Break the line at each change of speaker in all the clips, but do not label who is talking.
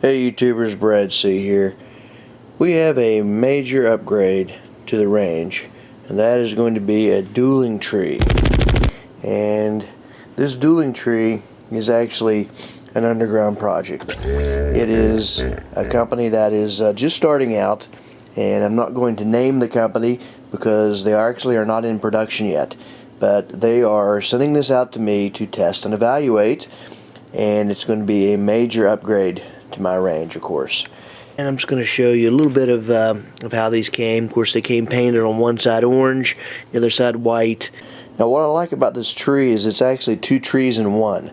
Hey YouTubers, Brad C here. We have a major upgrade to the range, and that is going to be a dueling tree. And this dueling tree is actually an underground project. It is a company that is just starting out, and I'm not going to name the company because they actually are not in production yet, but they are sending this out to me to test and evaluate, and it's going to be a major upgrade to my range, of course. And I'm just going to show you a little bit of how these came. Of course, they came painted on one side orange, the other side white. Now, what I like about this tree is it's actually two trees in one.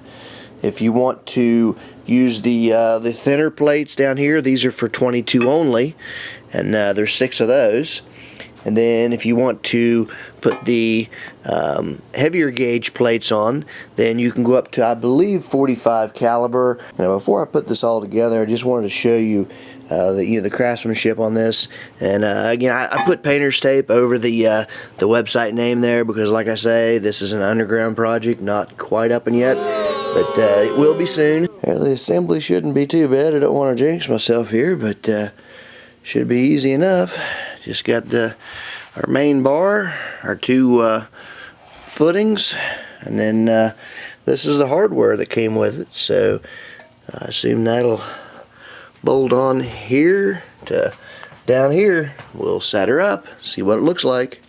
If you want to use the thinner plates down here, these are for 22 only, and there's 6 of those. And then if you want to put the heavier gauge plates on, then you can go up to, I believe, 45 caliber. Now, before I put this all together, I just wanted to show you the craftsmanship on this. And again, I put painter's tape over the website name there because, like I say, this is an underground project, not quite up and yet, but it will be soon. The assembly shouldn't be too bad. I don't want to jinx myself here, but should be easy enough. Just got our main bar, our 2 footings, and then this is the hardware that came with it. So I assume that'll bolt on here to down here. We'll set her up, see what it looks like.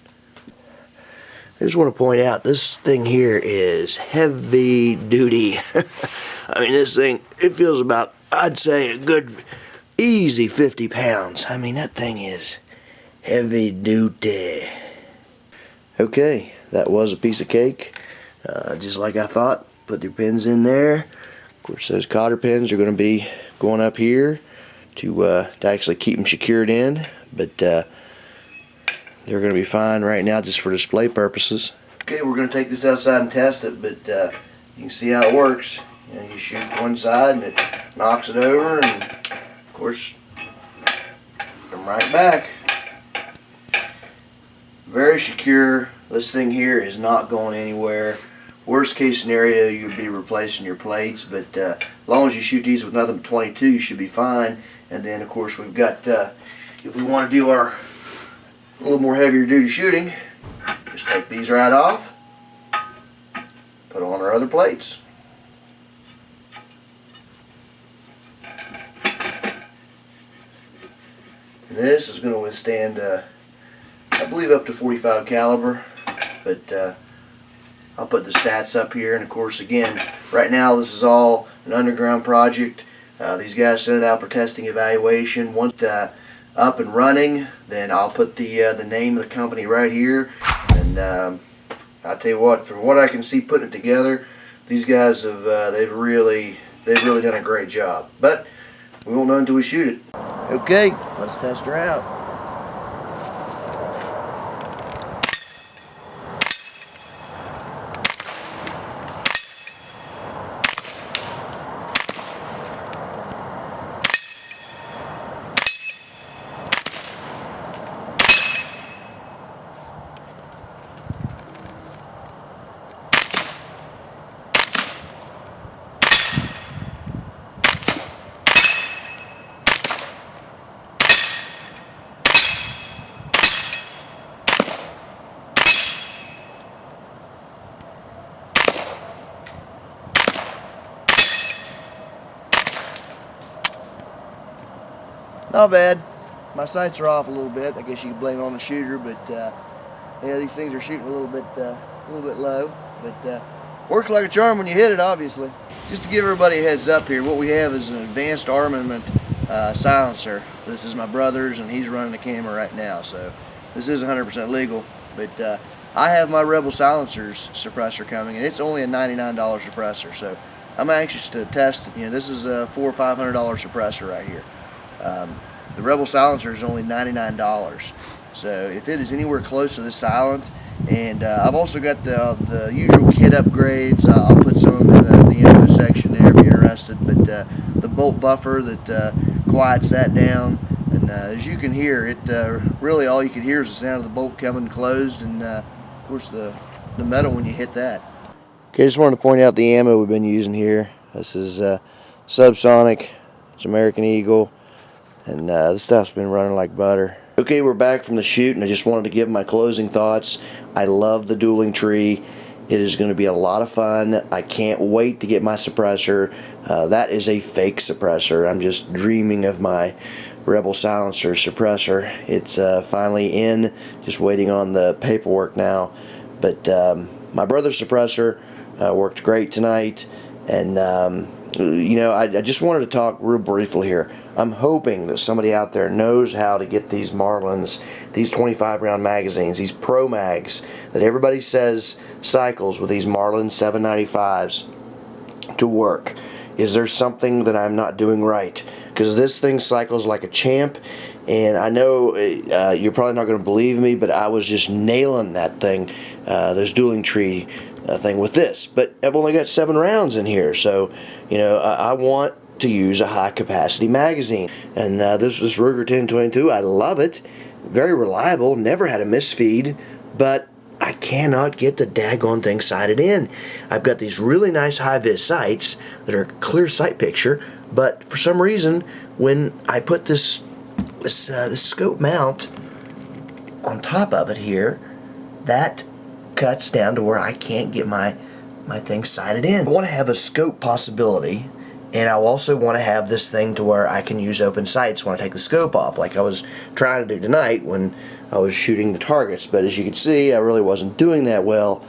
I just want to point out this thing here is heavy duty. I mean, this thing, it feels about, I'd say, a good easy 50 pounds. I mean, that thing is heavy duty. Okay, that was a piece of cake, just like I thought. Put your pins in there. Of course, those cotter pins are going to be going up here to actually keep them secured in, but they're going to be fine right now just for display purposes. Okay, we're going to take this outside and test it, but you can see how it works. You know, you shoot one side and it knocks it over, and of course, come right back. Very secure. This thing here is not going anywhere. Worst case scenario, you'd be replacing your plates, but as long as you shoot these with nothing but 22, you should be fine. And then, of course, we've got, if we want to do our a little more heavier duty shooting, just take these right off, put on our other plates. And this is going to withstand I believe up to 45 caliber, but I'll put the stats up here. And of course, again, right now this is all an underground project. These guys sent it out for testing evaluation. Once up and running, then I'll put the name of the company right here. And I'll tell you what, from what I can see putting it together, these guys have they've really done a great job. But we won't know until we shoot it. Okay, let's test her out. Not bad. My sights are off a little bit. I guess you could blame it on the shooter, but yeah, these things are shooting a little bit low. But works like a charm when you hit it, obviously. Just to give everybody a heads up here, what we have is an advanced armament silencer. This is my brother's, and he's running the camera right now, so this is 100% legal. But I have my Rebel Silencers suppressor coming, and it's only a $99 suppressor. So I'm anxious to test it. You know, this is a $400 or $500 suppressor right here. The Rebel Silencer is only $99, so if it is anywhere close to this silent, and I've also got the usual kit upgrades. I'll put some of them in the info section there if you're interested, but the bolt buffer that quiets that down, and as you can hear, it really all you can hear is the sound of the bolt coming closed, and of course the metal when you hit that. Okay, I just wanted to point out the ammo we've been using here. This is subsonic It's American Eagle, and this stuff's been running like butter. Okay, we're back from the shoot, and I just wanted to give my closing thoughts. I love the dueling tree. It is going to be a lot of fun. I can't wait to get my suppressor. That is a fake suppressor. I'm just dreaming of my Rebel Silencer suppressor. It's finally in, just waiting on the paperwork now. But my brother's suppressor worked great tonight, and you know, I just wanted to talk real briefly here. I'm hoping that somebody out there knows how to get these Marlins, these 25 round magazines, these Pro Mags that everybody says cycles with these Marlin 795s to work. Is there something that I'm not doing right? Because this thing cycles like a champ, and I know you're probably not going to believe me, but I was just nailing that thing, this dueling tree thing with this. But I've only got 7 rounds in here, so you know I want to use a high capacity magazine, and this Ruger 1022, I love it, very reliable, never had a misfeed, but I cannot get the daggone thing sighted in. I've got these really nice high-vis sights that are clear sight picture, but for some reason when I put this scope mount on top of it here, that cuts down to where I can't get my thing sighted in. I want to have a scope possibility, and I also want to have this thing to where I can use open sights when I take the scope off, like I was trying to do tonight when I was shooting the targets. But as you can see, I really wasn't doing that well,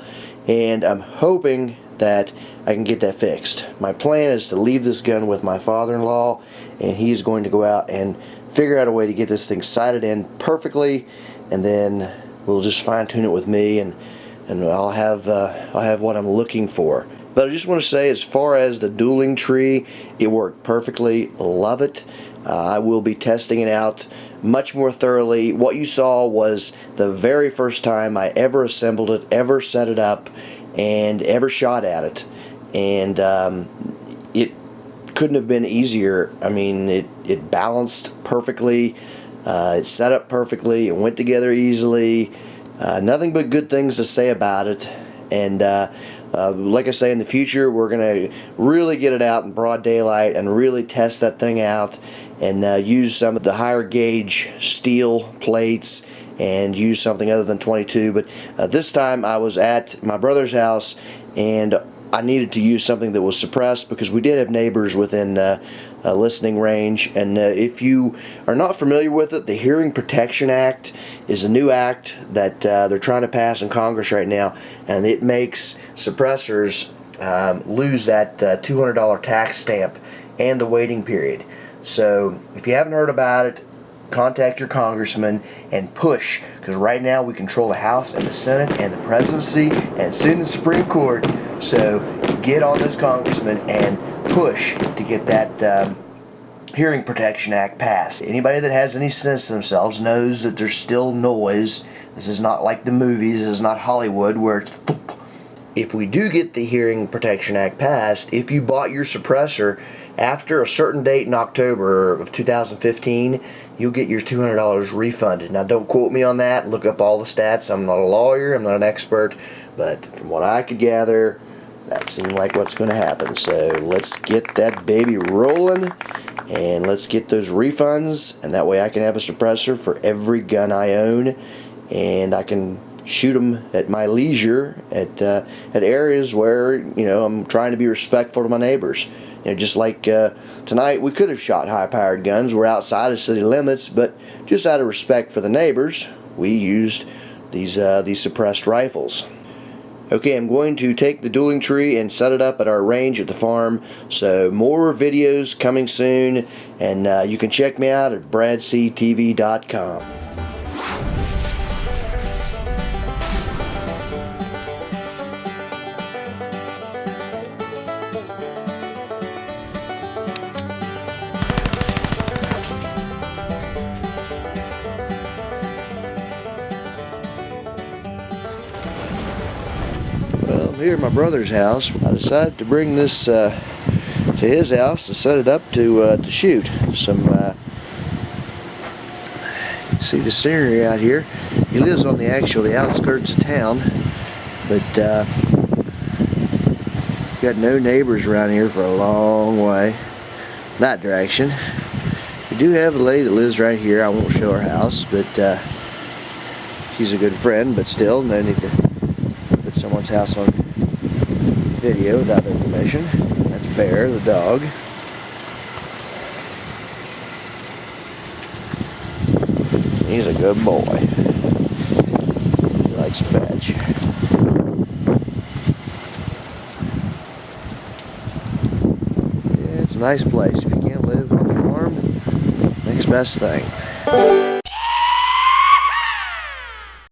and I'm hoping that I can get that fixed. My plan is to leave this gun with my father-in-law, and he's going to go out and figure out a way to get this thing sighted in perfectly, and then we'll just fine-tune it with me, and I'll have what I'm looking for. But I just want to say, as far as the dueling tree, it worked perfectly. Love it. I will be testing it out much more thoroughly. What you saw was the very first time I ever assembled it, ever set it up, and ever shot at it. And it couldn't have been easier. I mean, it balanced perfectly. It set up perfectly. It went together easily. Nothing but good things to say about it. And like I say, in the future, we're going to really get it out in broad daylight and really test that thing out, and use some of the higher gauge steel plates and use something other than 22. But this time I was at my brother's house, and I needed to use something that was suppressed because we did have neighbors within listening range. And if you are not familiar with it, the Hearing Protection Act is a new act that they're trying to pass in Congress right now, and it makes suppressors lose that $200 tax stamp and the waiting period. So if you haven't heard about it, contact your congressman and push, because right now we control the House and the Senate and the presidency and soon the Supreme Court. So get on those congressmen and push to get that Hearing Protection Act passed. Anybody that has any sense to themselves knows that there's still noise. This is not like the movies. This is not Hollywood where it's thump. If we do get the Hearing Protection Act passed, if you bought your suppressor after a certain date in October of 2015, you'll get your $200 refunded. Now, don't quote me on that. Look up all the stats. I'm not a lawyer. I'm not an expert. But from what I could gather, that seemed like what's going to happen. So let's get that baby rolling, and let's get those refunds, and that way I can have a suppressor for every gun I own, and I can shoot them at my leisure at areas where, you know, I'm trying to be respectful to my neighbors. You know, just like tonight, we could have shot high-powered guns. We're outside of city limits, but just out of respect for the neighbors, we used these suppressed rifles. Okay, I'm going to take the dueling tree and set it up at our range at the farm. So more videos coming soon, and you can check me out at bradctv.com. Well, I'm here at my brother's house. I decided to bring this to his house to set it up to shoot some. See the scenery out here. He lives on the outskirts of town, but got no neighbors around here for a long way. that direction. We do have a lady that lives right here. I won't show her house, but she's a good friend, but still, no need to put someone's house on video without their permission. That's Bear, the dog. He's a good boy. He likes to fetch. Yeah, it's a nice place. If you can't live on the farm, next best thing.